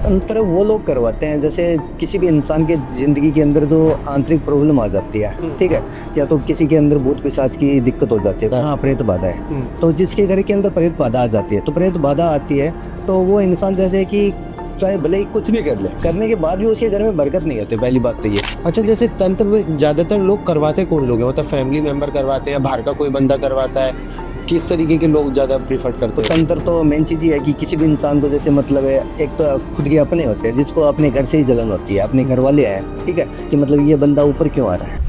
तंत्र वो लोग करवाते हैं जैसे किसी भी इंसान के ज़िंदगी के अंदर जो आंतरिक प्रॉब्लम आ जाती है, ठीक है? या तो किसी के अंदर भूत पिशाच की दिक्कत हो जाती है, हाँ, प्रेत बाधा है। तो जिसके घर के अंदर प्रेत बाधा आ जाती है, तो प्रेत बाधा आती है, तो वो इंसान जैसे कि चाहे भले ही कुछ भी कर ले, करने के बाद भी उसके घर में बरकत नहीं होती, पहली बात तो ये। अच्छा, जैसे तंत्र में ज्यादातर लोग करवाते कौन लोग हैं? मतलब फैमिली मेंबर करवाते हैं या बाहर का कोई बंदा करवाता है? किस तरीके के लोग ज्यादा प्रीफर करते तो हैं? तंत्र तो मेन चीज़ ये है कि किसी भी इंसान को जैसे मतलब है, एक तो खुद के अपने होते हैं, जिसको अपने घर से ही जलन होती है, अपने घर वाले हैं, ठीक है? कि मतलब ये बंदा ऊपर क्यों आ रहा है?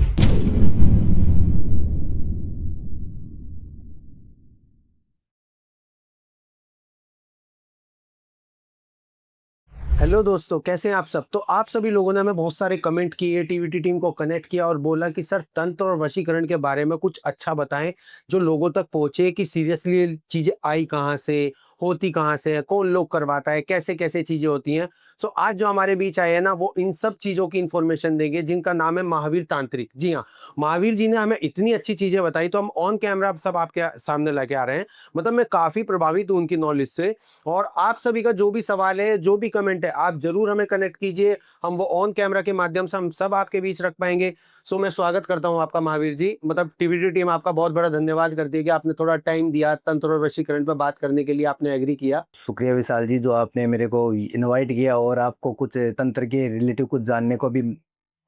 हेलो दोस्तों, कैसे हैं आप सब? तो आप सभी लोगों ने हमें बहुत सारे कमेंट किए, टीवीटी टीम को कनेक्ट किया और बोला कि सर तंत्र और वशीकरण के बारे में कुछ अच्छा बताएं जो लोगों तक पहुंचे कि सीरियसली ये चीजें आई कहाँ से, होती कहाँ से है, कौन लोग करवाता है, कैसे कैसे चीजें होती हैं। सो आज जो हमारे बीच आए हैं ना, वो इन सब चीजों की इन्फॉर्मेशन देंगे जिनका नाम है महावीर तांत्रिक। जी हाँ, महावीर जी ने हमें इतनी अच्छी चीजें बताई, तो हम ऑन कैमरा सब आपके सामने लेके आ रहे हैं। मतलब मैं काफी प्रभावित हूँ उनकी नॉलेज से। और आप सभी का जो भी सवाल है, जो भी कमेंट है, आप जरूर हमें कनेक्ट कीजिए। हम वो ऑन कैमरा के माध्यम से हम सब आपके बीच रख पाएंगे। सो मैं स्वागत करता हूं आपका महावीर जी। मतलब टीवीटी टीम आपका बहुत बड़ा धन्यवाद करती है कि आपने थोड़ा टाइम दिया, तंत्र और वशीकरण पर बात करने के लिए आपने एग्री किया। शुक्रिया विशाल जी, जो आपने मेरे को इनवाइट किया और आपको कुछ तंत्र के रिलेटिव कुछ जानने को भी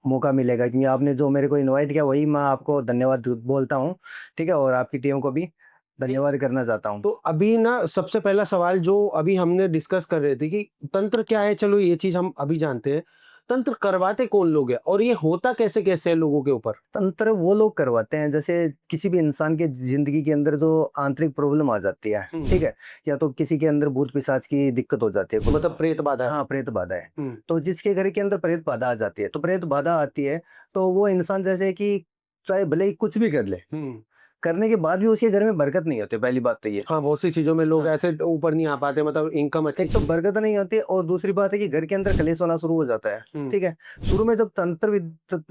मौका मिलेगा, क्योंकि आपने जो मेरे को इनवाइट किया वही मैं आपको धन्यवाद बोलता हूँ, ठीक है? और आपकी टीम को भी धन्यवाद करना चाहता हूँ। तो अभी ना सबसे पहला सवाल जो अभी हमने डिस्कस कर रहे थे कि तंत्र क्या है, चलो ये चीज हम अभी जानते हैं। तंत्र करवाते कौन लोग हैं और ये होता कैसे कैसे है लोगों के ऊपर? तंत्र वो लोग करवाते हैं जैसे किसी भी इंसान के ज़िंदगी के अंदर जो आंतरिक प्रॉब्लम आ जाती है, ठीक है? या तो किसी के अंदर भूत पिशाच की दिक्कत हो जाती है, कुछ मतलब प्रेत बाधा। हाँ, प्रेत बाधा है। हम्म। तो जिसके घर के अंदर प्रेत बाधा आ जाती है, तो प्रेत बाधा आती है, तो वो इंसान जैसे कि चाहे भले ही कुछ भी कर ले, हम्म। करने के बाद भी उसके घर में बरकत नहीं होती, पहली बात तो ये। हाँ, बहुत सी चीजों में लोग हाँ। ऐसे ऊपर नहीं आ पाते, मतलब इनकम अच्छी एक तो चाहिए। बरकत नहीं होती और दूसरी बात है कि घर के अंदर कलेश होना शुरू हो जाता है, हम्म। ठीक है? शुरू में जब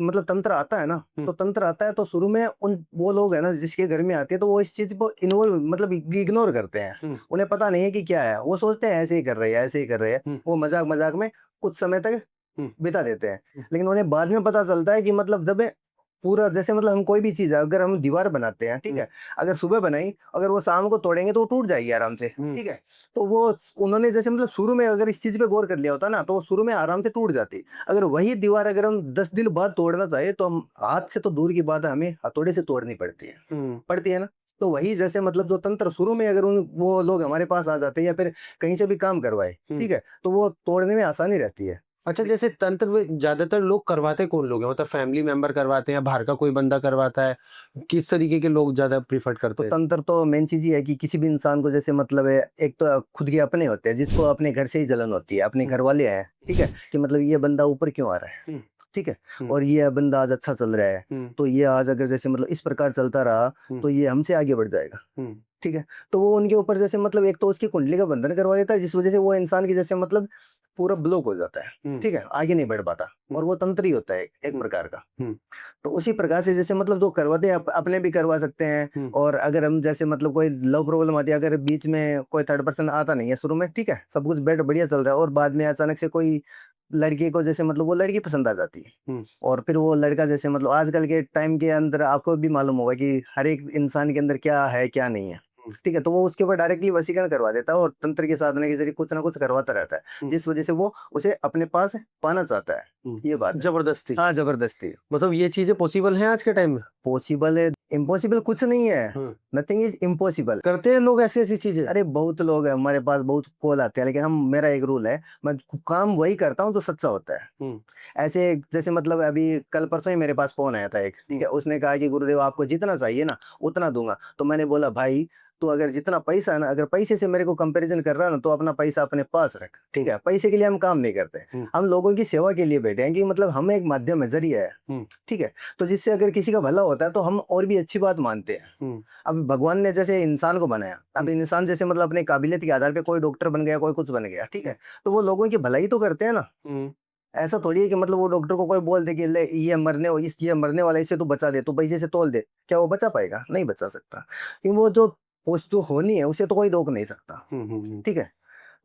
मतलब तंत्र आता है ना, हम्म। तो तंत्र आता है तो शुरू में उन वो लोग है ना जिसके घर में आते हैं, तो वो इस चीज़ को इन्वॉल्व मतलब इग्नोर करते हैं। हम्म। उन्हें पता नहीं है कि क्या है, वो सोचते हैं ऐसे ही कर रहे हैं, ऐसे ही कर रहे हैं। हम्म। वो मज़ाक-मज़ाक में कुछ समय तक हम्म। बिता देते हैं। हम्म। लेकिन उन्हें बाद में पता चलता है कि मतलब जब ये पूरा जैसे मतलब हम कोई भी चीज़ है, अगर हम दीवार बनाते हैं, ठीक है? अगर सुबह बनाई, अगर वो शाम को तोड़ेंगे तो वो टूट जाएगी आराम से, हम्म। ठीक है? तो वो उन्होंने जैसे मतलब शुरू में अगर इस चीज़ पे गौर कर लिया होता ना, तो वो शुरू में आराम से टूट जाती। अगर वही दीवार अगर हम 10 दिन बाद तोड़ना चाहें, तो हम हाथ से तो दूर की बात है, हमें हथौड़े से तोड़नी पड़ती है। हम्म। पड़ती है ना? तो वही जैसे मतलब जो तंत्र शुरू में अगर उन वो लोग हमारे पास आ जाते हैं या फिर कहीं से भी काम करवाए, ठीक है? तो वो तोड़ने में आसानी रहती है। अच्छा, जैसे तंत्र में ज्यादातर लोग करवाते कौन लोग हैं? मतलब फैमिली मेंबर करवाते हैं या बाहर का कोई बंदा करवाता है? किस तरीके के लोग ज्यादा प्रीफर तो करते हैं? तंत्र तो मेन चीज़ ये है कि किसी भी इंसान को जैसे मतलब है, एक तो खुद के अपने होते हैं, जिसको अपने घर से ही जलन होती है, अपने घर वाले हैं, ठीक है? कि मतलब ये बंदा ऊपर क्यों आ रहा है, हम्म। ठीक है? हम्म। और ये बंदा आज अच्छा चल रहा है, हम्म। तो ये आज अगर जैसे मतलब इस प्रकार चलता रहा, हम्म। तो ये हमसे आगे बढ़ जाएगा। हम्म। ठीक है? तो वो उनके ऊपर जैसे मतलब एक तो उसकी कुंडली का बंधन करवा देता है, जिस वज़ह से वो इंसान की जैसे मतलब पूरा ब्लॉक हो जाता है, हम्म। ठीक है? आगे नहीं बढ़ पाता और वो तंत्र ही होता है एक हम्म। प्रकार का। हम्म। तो उसी प्रकार से जैसे मतलब जो करवाते हैं अपने भी करवा सकते हैं। हम्म। और अगर हम जैसे मतलब कोई लव प्रॉब्लम आती है, अगर बीच में कोई थर्ड पर्सन आता नहीं है शुरू में, ठीक है? सब कुछ बढ़िया चल रहा है और बाद में अचानक से कोई लड़की को जैसे मतलब वो लड़की पसंद आ जाती है हम्म। और फिर वो लड़का जैसे मतलब आजकल के टाइम के अंदर आपको भी मालूम होगा कि हर एक इंसान के अंदर क्या है, क्या नहीं है। ठीक है? तो वो उसके ऊपर डायरेक्टली वशीकरण करवा देता है और तंत्र के साधना के ज़रिए कुछ ना कुछ करवाता रहता है, हम्म। जिस वज़ह से वो उसे अपने पास पाना चाहता है। ये बात है। जबरदस्ती। हाँ, ज़बरदस्ती। मतलब ये चीजें पॉसिबल हैं आज के टाइम में? पॉसिबल है, इम्पॉसिबल कुछ नहीं है। हाँ। Nothing is impossible. करते हैं लोग ऐसी ऐसी चीजें? अरे बहुत लोग हैं हमारे पास, बहुत कॉल आते हैं, लेकिन हम मेरा एक रूल है, मैं काम वही करता हूँ जो सच्चा होता है। हम्म। ऐसे जैसे मतलब अभी कल परसों ही मेरे पास फ़ोन आया था एक, ठीक है? उसने कहा कि गुरुदेव आपको जितना चाहिए ना, उतना दूँगा। तो मैंने बोला भाई, तू अगर जितना पैसा है ना, अगर पैसे से मेरे को कंपैरिज़न कर रहा है ना, तो अपना पैसा अपने पास रख, ठीक है? पैसे के लिए हम काम नहीं करते। हम्म। हम लोगों की सेवा के लिए बैठे हैं कि मतलब हम एक माध्यम है, ज़रिया है, हम्म। ठीक है? तो जिससे अगर किसी का भला होता है, तो हम और भी अच्छी बात मानते हैं। हम्म। अब भगवान ने जैसे इंसान को बनाया, अब इंसान जैसे मतलब अपनी काबिलियत के आधार पे कोई डॉक्टर बन गया, कोई कुछ बन गया, ठीक है? तो वो लोगों की भलाई तो करते हैं ना। हम्म। ऐसा थोड़ी है कि मतलब वो डॉक्टर को कोई बोल दे कि ले ये मरने वाला है, इसे तू बचा दे, तू पैसे से तोल दे। क्या वो बचा पाएगा? नहीं बचा सकता। क्योंकि वो जो होनी है उसे तो कोई रोक नहीं सकता, हम्म। ठीक है?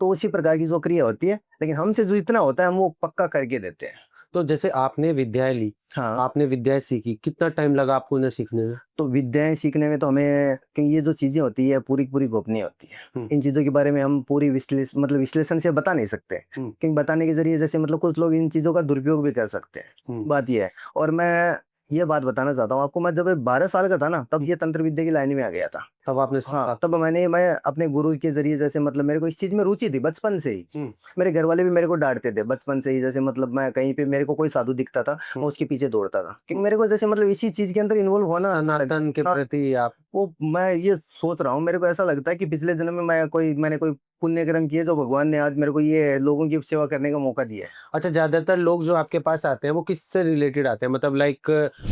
तो उसी प्रकार की जो क्रिया होती है, लेकिन हमसे जो इतना होता है हम वो पक्का करके देते हैं। तो जैसे आपने विद्याएं ली, हाँ। आपने विद्याएं सीखी, कितना टाइम लगा आपको उन्हें सीखने में? तो विद्याएं सीखने में तो हमें, कि ये जो चीजें होती है पूरी की पूरी गोपनीय होती है। हम्म। इन चीजों के बारे में हम पूरी विश्लेषण से बता नहीं सकते, क्योंकि बताने के जरिए जैसे मतलब कुछ लोग इन चीजों का दुरुपयोग भी कर सकते हैं। बात ये है। और मैं ये बात बताना चाहता हूँ आपको, मैं जब 12 साल का था ना, तब ये तंत्र विद्या की लाइन में आ गया था। तब आपने हाँ, सीखा? तब मैं अपने गुरु के जरिए जैसे मतलब मेरे को इस चीज में रुचि थी बचपन से ही। मेरे घर वाले भी मेरे को डांटते थे बचपन से ही, जैसे मतलब मैं कहीं पे मेरे को कोई साधु दिखता था, मैं उसके पीछे दौड़ता था, क्योंकि मेरे को जैसे मतलब इसी चीज के अंदर इन्वॉल्व होना अच्छा लगता सनातन के था। प्रति आप वो मैं ये सोच रहा हूँ, मेरे को ऐसा लगता है कि पिछले जन्म में मैंने कोई पुण्य कर्म किए, जो भगवान ने आज मेरे को ये लोगों की सेवा करने का मौका दिया है। अच्छा, ज्यादातर लोग जो आपके पास आते हैं वो किससे रिलेटेड आते हैं? मतलब लाइक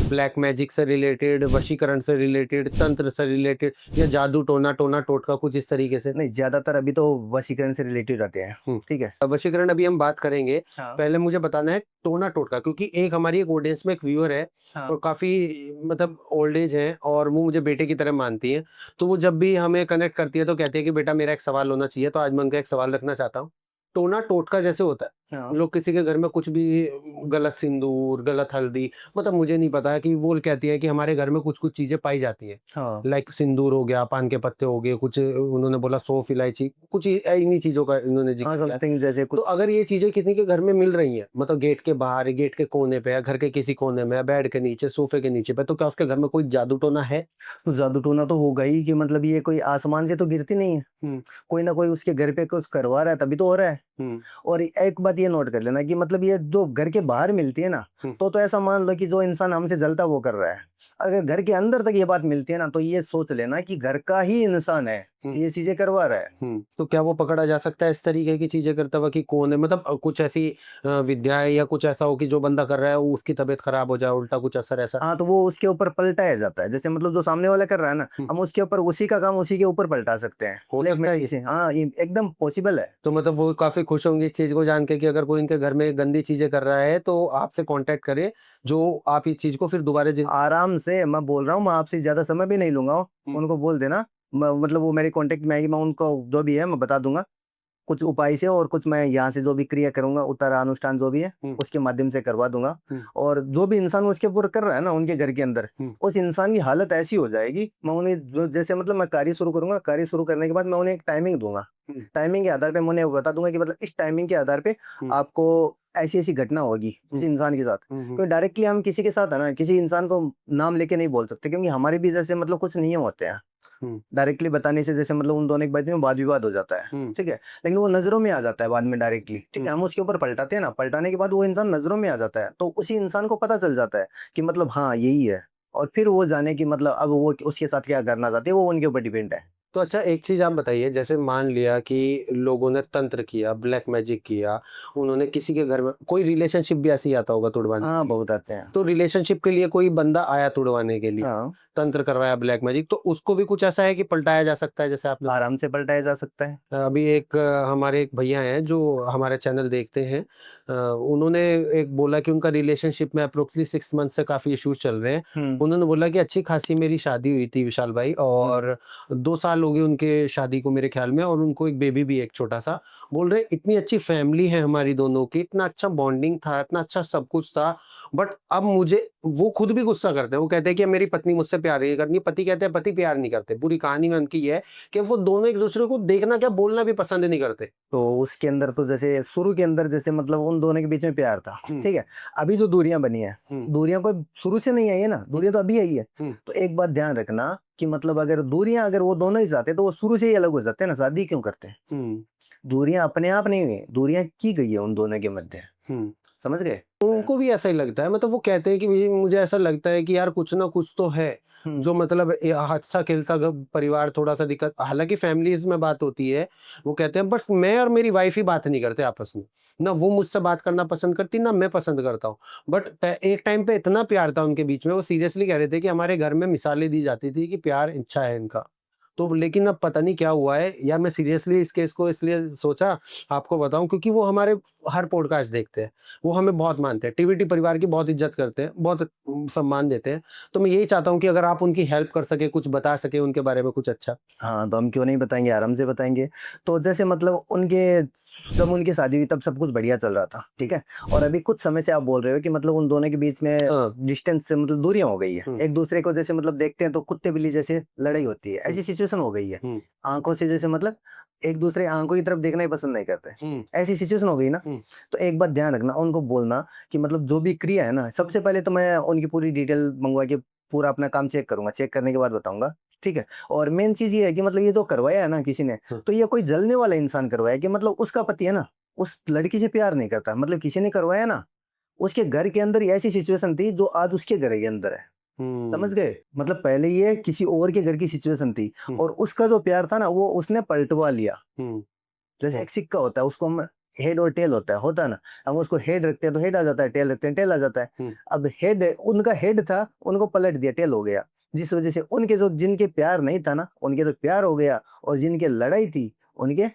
ब्लैक मैजिक से रिलेटेड, वशीकरण से रिलेटेड, तंत्र से रिलेटेड, या जादू टोना टोटका कुछ इस तरीके से? नहीं, ज्यादातर अभी तो वशीकरण से रिलेटेड आते हैं। ठीक है। वशीकरण अभी हम बात करेंगे। हाँ। पहले मुझे बताना है टोना टोटका, क्योंकि एक हमारी एक ऑडियंस में एक व्यूअर है, हाँ। वो काफी मतलब ओल्ड एज है और वो मुझे बेटे की तरह मानती है। तो वो जब भी हमें कनेक्ट करती है तो कहती है कि बेटा मेरा एक सवाल होना चाहिए, तो आज मैं उनका एक सवाल रखना चाहता हूँ। टोना टोटका जैसे होता है, हाँ। लोग किसी के घर में कुछ भी गलत सिंदूर, गलत हल्दी, मतलब मुझे नहीं पता है कि वो कहती है कि हमारे घर में कुछ कुछ चीजें पाई जाती हैं, हाँ। लाइक सिंदूर हो गया, पान के पत्ते हो गए, कुछ उन्होंने बोला सौंफ, इलायची, कुछ इन्हीं चीजों का इन्होंने जिक्र हाँ, किया। समथिंग जैसे तो कुछ। अगर ये चीजें किसी के घर में मिल रही हैं, मतलब गेट के बाहर, गेट के कोने पे, या घर के किसी कोने में, बेड के नीचे, सोफे के नीचे पे, तो क्या उसके घर में कोई जादू टोना है? तो जादू टोना तो होगा ही, कि मतलब ये कोई आसमान से तो गिरती नहीं है, कोई ना कोई उसके घर पे कुछ करवा रहा है, तभी तो हो रहा है। और एक बात ये नोट कर लेना कि मतलब ये जो घर के बाहर मिलती है ना, तो ऐसा मान लो कि जो इंसान हमसे जलता वो कर रहा है। अगर घर के अंदर तक ये बात मिलती है ना, तो ये सोच लेना कि घर का ही इंसान है, ये चीजें करवा रहा है। तो क्या वो पकड़ा जा सकता है इस तरीके की चीजें करता हुआ कि कौन है? मतलब कुछ ऐसी विद्याएं या कुछ ऐसा हो कि जो बंदा कर रहा है वो उसकी तबीयत खराब हो जाए, उल्टा कुछ असर ऐसा? हाँ, तो वो उसके ऊपर पलटाया जाता है, जैसे मतलब जो सामने वाला कर रहा है ना, हम उसके ऊपर उसी का काम उसी के ऊपर पलटा सकते हैं। हो ब्लैक सकता है मैजिक से, हाँ, ये एकदम पॉसिबल है। तो मतलब वो काफी खुश होंगे इस चीज को जान के कि अगर कोई इनके घर में गंदी चीजें कर रहा है तो आपसे कांटेक्ट करे, जो आप इस चीज को फिर दोबारा आराम से, मैं बोल रहा हूँ, मैं आपसे ज्यादा समय भी नहीं लूंगा। उनको बोल देना, मतलब वो मेरे कांटेक्ट में आएगी, मैं उनको जो भी है मैं बता दूंगा कुछ उपाय से, और कुछ मैं यहाँ से जो भी क्रिया करूंगा, उत्तरा अनुष्ठान जो भी है उसके माध्यम से करवा दूंगा। और जो भी इंसान उसके ऊपर कर रहा है ना उनके घर के अंदर, उस इंसान की हालत ऐसी हो जाएगी, मैं उन्हें जैसे मतलब मैं कार्य शुरू करूंगा, कार्य शुरू करने के बाद मैं उन्हें एक टाइमिंग दूंगा। टाइमिंग के आधार पे मैं उन्हें बता दूंगा कि मतलब इस टाइमिंग के आधार पे आपको ऐसी ऐसी घटना होगी उस इंसान के साथ। क्योंकि डायरेक्टली हम किसी के साथ है ना, किसी इंसान को नाम लेके नहीं बोल सकते, क्योंकि हमारे भी जैसे मतलब कुछ नियम होते हैं। डायरेक्टली बताने से जैसे मतलब उन दोनों के बीच में वाद विवाद हो जाता है, ठीक है, लेकिन वो नजरों में आ जाता है बाद में डायरेक्टली, ठीक है, हम उसके ऊपर पलटाते हैं ना, पलटाने के बाद वो इंसान नजरों में आ जाता है, तो उसी इंसान को पता चल जाता है कि मतलब हाँ यही है, और फिर वो जाने की मतलब अब वो उसके साथ क्या करना चाहते हैं, वो उनके ऊपर डिपेंड है। तो अच्छा, एक चीज आप बताइए, जैसे मान लिया कि लोगों ने तंत्र किया, ब्लैक मैजिक किया, उन्होंने किसी के घर में, कोई रिलेशनशिप भी ऐसे ही आता होगा तुड़वाने? हाँ, बहुत आते हैं। तो रिलेशनशिप के लिए कोई बंदा आया तुड़वाने के लिए, हाँ, तंत्र करवाया, ब्लैक मैजिक, तो उसको भी कुछ ऐसा है कि पलटाया जा सकता है जैसे आपने? आराम से पलटाया जा सकता है। अभी एक हमारे एक भैया हैं जो हमारे चैनल देखते हैं, उन्होंने एक बोला कि उनका रिलेशनशिप में अप्रोक्सली 6 मंथ से काफी इश्यूज चल रहे हैं। उन्होंने बोला कि अच्छी खासी मेरी शादी हुई थी विशाल भाई, और 2 साल हो गए उनके शादी को मेरे ख्याल में, और उनको एक बेबी भी, एक छोटा सा। बोल रहे इतनी अच्छी फैमिली है हमारी दोनों की, इतना अच्छा बॉन्डिंग था, इतना अच्छा सब कुछ था, बट अब मुझे, वो खुद भी गुस्सा करते हैं, वो कहते हैं कि मेरी पत्नी मुझसे प्यार नहीं करती, पति कहते हैं पति प्यार नहीं करते। पूरी कहानी में उनकी ये है कि वो दोनों एक दूसरे को देखना क्या, बोलना भी पसंद नहीं करते। तो उसके अंदर तो जैसे शुरू के अंदर जैसे मतलब उन दोनों के बीच में प्यार था, ठीक है। अभी जो दूरियां बनी है, दूरियां कोई शुरू से नहीं आई है ना, दूरियां तो अभी आई है। तो एक बात ध्यान रखना कि मतलब अगर दूरियां, अगर वो दोनों ही चाहते तो वो शुरू से ही अलग हो जाते हैं ना, शादी क्यों करते हैं? दूरियां अपने आप नहीं हुई, दूरियां की गई है उन दोनों के मध्य। समझ गए? उनको भी ऐसा ही लगता है, मतलब वो कहते हैं कि मुझे ऐसा लगता है कि यार कुछ ना कुछ तो है, जो मतलब हंसा खेलता परिवार, थोड़ा सा दिक्कत, हालांकि फैमिलीज में बात होती है। वो कहते हैं बस मैं और मेरी वाइफ ही बात नहीं करते आपस में, ना वो मुझसे बात करना पसंद करती, ना मैं पसंद करता हूँ। बट एक टाइम पे इतना प्यार था उनके बीच में, वो सीरियसली कह रहे थे कि हमारे घर में मिसालें दी जाती थी कि प्यार अच्छा है इनका। तो लेकिन अब पता नहीं क्या हुआ है यार, मैं सीरियसली इस केस को इसलिए सोचा आपको बताऊं क्योंकि वो हमारे हर पॉडकास्ट देखते हैं, वो हमें बहुत मानते हैं, टीवीटी परिवार की बहुत इज्जत करते हैं, बहुत सम्मान देते हैं। तो मैं यही चाहता हूं कि अगर आप उनकी हेल्प कर सके, कुछ बता सके उनके बारे में कुछ अच्छा। हाँ, तो हम क्यों नहीं बताएँगे, आराम से बताएँगे। तो जैसे मतलब उनके जब उनकी शादी हुई तब सब कुछ बढ़िया चल रहा था, ठीक है? और अभी कुछ समय से आप बोल रहे हो कि मतलब उन दोनों के बीच में हाँ। डिस्टेंस से मतलब दूरियाँ हो गई है। हम्म। एक-दूसरे को जैसे मतलब देखते हैं तो कुत्ते-बिल्ली जैसे लड़ाई होती है, ऐसी सिचुएशन हो गई है। हम्म। आँखों से जैसे मतलब एक-दूसरे आँखों की तरफ देखना ही पसंद नहीं करते। हम्म। ऐसी सिचुएशन हो गई ना, हम्म। तो एक बात ध्यान रखना, उनको बोलना कि मतलब जो भी क्रिया है ना, सबसे पहले तो मैं उनकी पूरी डिटेल मँगवा के पूरा अपना काम चेक करूँगा, चेक करने के बाद बताऊँगा, ठीक है? और मेन चीज़ ये है कि मतलब ये जो करवाया है ना किसी ने, हाँ। तो ये कोई जलने वाला इंसान करवाया है कि मतलब उसका पति है ना, उस लड़की से प्यार नहीं करता। मतलब किसी ने करवाया ना, उसके घर के अंदर ऐसी सिचुएशन थी जो आज उसके घर के अंदर है। समझ हम्म। गए? मतलब पहले ये किसी और के घर की सिचुएशन थी हम्म। और उसका जो प्यार था ना, वो उसने पलटवा लिया। हम्म। जैसे एक सिक्का होता है, उसको हम हेड और टेल होता है ना? हम उसको हेड रखते हैं तो हेड आ जाता है, टेल रखते हैं टेल आ जाता है। हम्म। अब हेड उनका हेड था, उनको पलट दिया, टेल हो गया। जिस वजह से उनके जो जिनके प्यार नहीं था ना, उनके तो प्यार हो गया और जिनके लड़ाई थी, उनके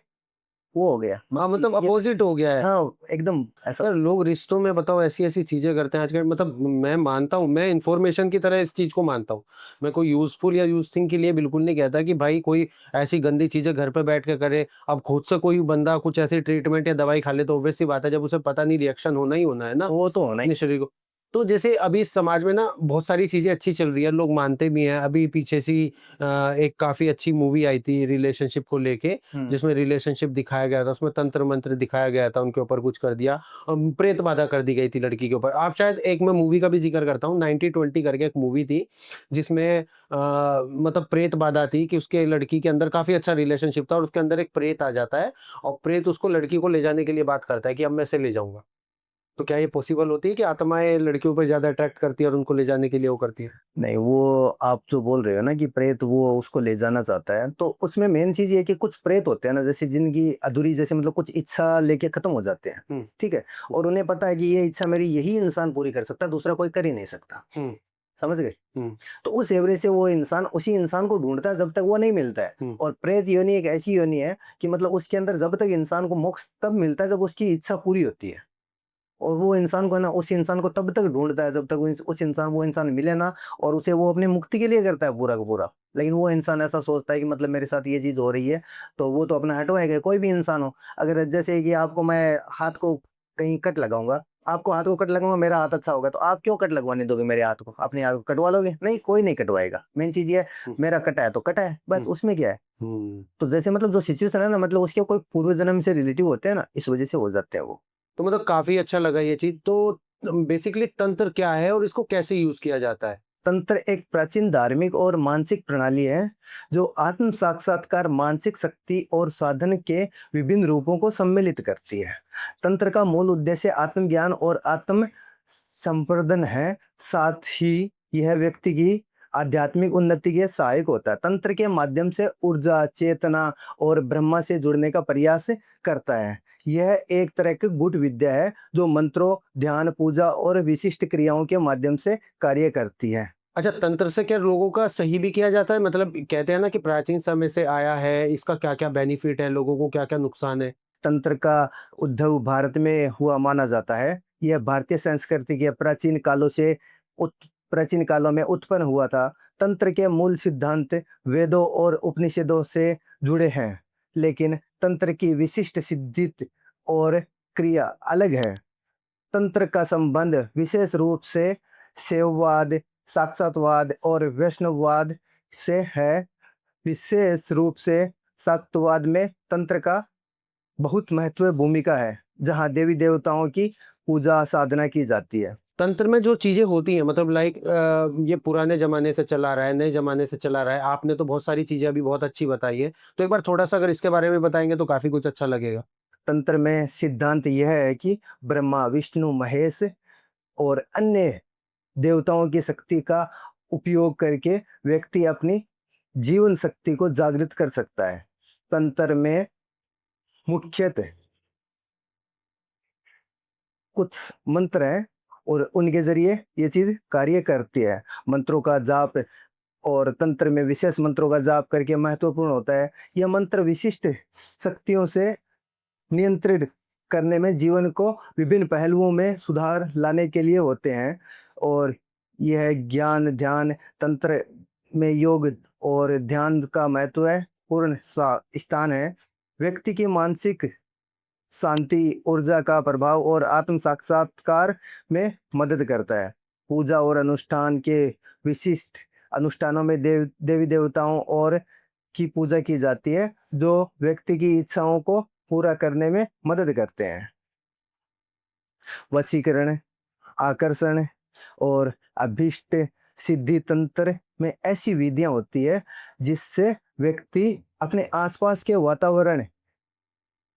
वो हो गया। हाँ, मतलब मतलब ये अपोजिट हो गया है। हाँ, एकदम ऐसा। यार लोग रिश्तों में बताओ ऐसी-ऐसी चीज़ें करते हैं आजकल, मतलब मैं मानता हूँ, मैं इन्फॉर्मेशन की तरह इस चीज़ को मानता हूँ। मैं कोई यूज़फुल या यूज़ थिंग के लिए बिल्कुल नहीं कहता कि भाई कोई ऐसी गंदी चीज़ें घर पे बैठ के करे। अब खुद से कोई बंदा कुछ ऐसी ट्रीटमेंट या दवाई खा ले तो ऑब्वियस सी बात है, जब उसे पता नहीं, रिएक्शन होना ही होना है ना वो तो होना ही। अपने शरीर को। तो जैसे अभी समाज में ना बहुत सारी चीज़ें अच्छी चल रही है, लोग मानते भी हैं। अभी पीछे सी एक काफ़ी अच्छी मूवी आई थी रिलेशनशिप को लेके, हुँ। जिसमें रिलेशनशिप दिखाया गया था, उसमें तंत्र मंत्र दिखाया गया था, उनके ऊपर कुछ कर दिया, प्रेत बाधा कर दी गई थी लड़की के ऊपर। आप शायद, एक मैं मूवी का भी ज़िक्र करता हूँ, 90-20 करके एक मूवी थी, जिसमें मतलब प्रेत बाधा थी कि उसके लड़की के अंदर काफ़ी अच्छा रिलेशनशिप था और उसके अंदर एक प्रेत आ जाता है और प्रेत उसको, लड़की को ले जाने के लिए बात करता है कि अब मैं इसे ले जाऊँगा। तो क्या ये पॉसिबल होती है कि आत्माएँ लड़कियों पे ज़्यादा अट्रैक्ट करती है और उनको ले जाने के लिए वो करती है? नहीं, वो आप जो बोल रहे हो ना कि प्रेत वो उसको ले जाना चाहता है, तो उसमें मेन चीज़ ये है कि कुछ प्रेत होते हैं ना, जैसे जिनकी अधूरी जैसे मतलब कुछ इच्छा लेके खत्म हो जाते हैं, हुँ। ठीक है? और उन्हें पता है कि ये इच्छा मेरी यही इंसान पूरी कर सकता है, दूसरा कोई कर ही नहीं सकता। हुँ। समझ गए? हुँ। तो उस एवरेज से वो इंसान उसी इंसान को ढूँढता है जब तक वो नहीं मिलता है। हुँ। और प्रेत योनि एक ऐसी योनि है कि मतलब उसके अंदर जब तक इंसान को मोक्ष तब मिलता है जब उसकी इच्छा पूरी होती है। और वो इंसान को है ना, उस इंसान को तब तक ढूँढता है जब तक उस इंसान वो इंसान मिले ना, और उसे वो अपनी मुक्ति के लिए करता है पूरा का पूरा। लेकिन वो इंसान ऐसा सोचता है कि मतलब मेरे साथ ये चीज़ हो रही है, तो वो तो अपना हटवाएगा, कोई भी इंसान हो। अगर जैसे कि आपको मैं हाथ को कहीं कट लगाऊँगा, आपको हाथ को कट लगाऊँगा, मेरा हाथ अच्छा होगा, तो आप क्यों कट लगवाने दोगे मेरे हाथ को? अपने हाथ को कटवा लोगे? नहीं, कोई नहीं कटवाएगा। मेन चीज़ ये है, हुँ। मेरा कटा है तो कटा है, बस हुँ। उसमें क्या है? हुँ। तो जैसे मतलब जो सिचुएशन है ना, मतलब उसके कोई पूर्व जन्म से रिलेटिव होते हैं ना, इस वज़ह से हो जाते हैं वो। तो मतलब काफ़ी अच्छा लगा ये चीज़। तो बेसिकली तंत्र क्या है और इसको कैसे यूज़ किया जाता है? तंत्र एक प्राचीन धार्मिक और मानसिक प्रणाली है जो आत्म साक्षात्कार, मानसिक शक्ति और साधन के विभिन्न रूपों को सम्मिलित करती है। तंत्र का मूल उद्देश्य आत्मज्ञान और आत्म संवर्धन है, साथ ही यह व्यक्ति की आध्यात्मिक उन्नति के सहायक होता है। तंत्र के माध्यम से ऊर्जा, चेतना और ब्रह्मा से जुड़ने का प्रयास करता है। यह एक तरह की गुट विद्या है जो मंत्रों, ध्यान, पूजा और विशिष्ट क्रियाओं के माध्यम से कार्य करती है। अच्छा, तंत्र से क्या लोगों का सही भी किया जाता है? मतलब कहते हैं ना कि प्राचीन समय से आया है, इसका क्या-क्या बेनिफिट है, लोगों को क्या-क्या नुकसान है? तंत्र का उद्भव भारत में हुआ माना जाता है। यह भारतीय संस्कृति के प्राचीन कालों में उत्पन्न हुआ था। तंत्र के मूल सिद्धांत वेदों और उपनिषदों से जुड़े हैं, लेकिन तंत्र की विशिष्ट सिद्धित और क्रिया अलग है। तंत्र का संबंध विशेष रूप से शैववाद, साक्षात्वाद और वैष्णववाद से है। विशेष रूप से शाक्तवाद में तंत्र का बहुत महत्व भूमिका है, जहाँ देवी-देवताओं की पूजा साधना की जाती है। तंत्र में जो चीज़ें होती हैं, मतलब लाइक ये पुराने ज़माने से चला आ रहा है, नए ज़माने से चला आ रहा है। आपने तो बहुत सारी चीज़ें अभी बहुत अच्छी बताई है। तो एक बार थोड़ा-सा अगर इसके बारे में बताएँगे तो काफ़ी कुछ अच्छा लगेगा। तंत्र में सिद्धांत यह है कि ब्रह्मा, विष्णु, महेश और अन्य देवताओं की शक्ति का उपयोग करके व्यक्ति अपनी जीवन शक्ति को जागृत कर सकता है। तंत्र में मुख्यतः कुछ मंत्र हैं और उनके ज़रिए ये चीज़ कार्य करती है। मंत्रों का जाप और तंत्र में विशेष मंत्रों का जाप करके महत्वपूर्ण होता है। यह मंत्र विशिष्ट शक्तियों से नियंत्रित करने में जीवन को विभिन्न पहलुओं में सुधार लाने के लिए होते हैं। और यह ज्ञान ध्यान तंत्र में योग और ध्यान का महत्व है पूर्ण स्थान है। व्यक्ति की मानसिक शांति, ऊर्जा का प्रभाव और आत्म साक्षात्कार में मदद करता है। पूजा और अनुष्ठान के विशिष्ट अनुष्ठानों में देवी देवताओं और की पूजा की जाती है जो व्यक्ति की इच्छाओं को पूरा करने में मदद करते हैं। वशीकरण, आकर्षण और अभीष्ट सिद्धि तंत्र में ऐसी विधियां होती है जिससे व्यक्ति अपने आसपास के वातावरण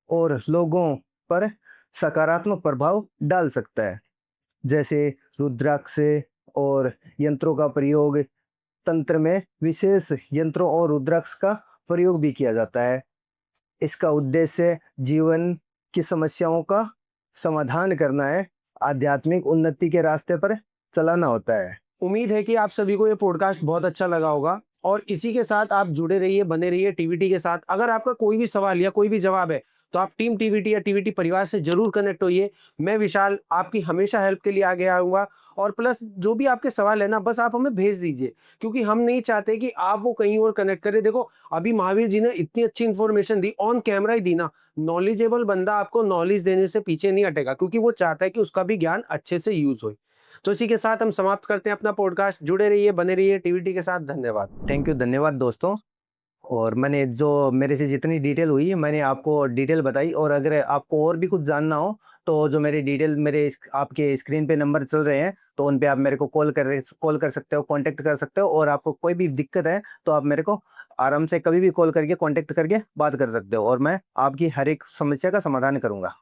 और लोगों पर सकारात्मक प्रभाव डाल सकता है। जैसे रुद्राक्ष और यंत्रों का प्रयोग, तंत्र में विशेष यंत्रों और रुद्राक्ष का प्रयोग भी किया जाता है। इसका उद्देश्य जीवन की समस्याओं का समाधान करना है, आध्यात्मिक उन्नति के रास्ते पर चलाना होता है। उम्मीद है कि आप सभी को ये पॉडकास्ट बहुत अच्छा लगा होगा और इसी के साथ आप जुड़े रहिए, बने रहिए टीवीटी के साथ। अगर आपका कोई भी सवाल या कोई भी जवाब है तो आप टीम टीवीटी या टीवीटी परिवार से जरूर कनेक्ट होइए। मैं विशाल आपकी हमेशा हेल्प के लिए आगे आऊँगा और प्लस जो भी आपके सवाल है ना, बस आप हमें भेज दीजिए क्योंकि हम नहीं चाहते कि आप वो कहीं और कनेक्ट करें। देखो अभी महावीर जी ने इतनी अच्छी इन्फॉर्मेशन दी, ऑन कैमरा ही दी ना। नॉलेजेबल बंदा आपको नॉलेज देने से पीछे नहीं हटेगा क्योंकि वो चाहता है कि उसका भी ज्ञान अच्छे से यूज हो। तो इसी के साथ हम समाप्त करते हैं अपना पॉडकास्ट। जुड़े रहिए, बने रहिए टीवीटी के साथ। धन्यवाद। थैंक यू, धन्यवाद दोस्तों। और मैंने जो मेरे से जितनी डिटेल हुई मैंने आपको डिटेल बताई। और अगर आपको और भी कुछ जानना हो तो जो मेरी डिटेल आपके स्क्रीन पे नंबर चल रहे हैं तो उन पे आप मेरे को कॉल कर सकते हो, कांटेक्ट कर सकते हो। और आपको कोई भी दिक्कत है तो आप मेरे को आराम से कभी भी कॉल करके कांटेक्ट करके बात कर सकते हो और मैं आपकी हर एक समस्या का समाधान करूंगा।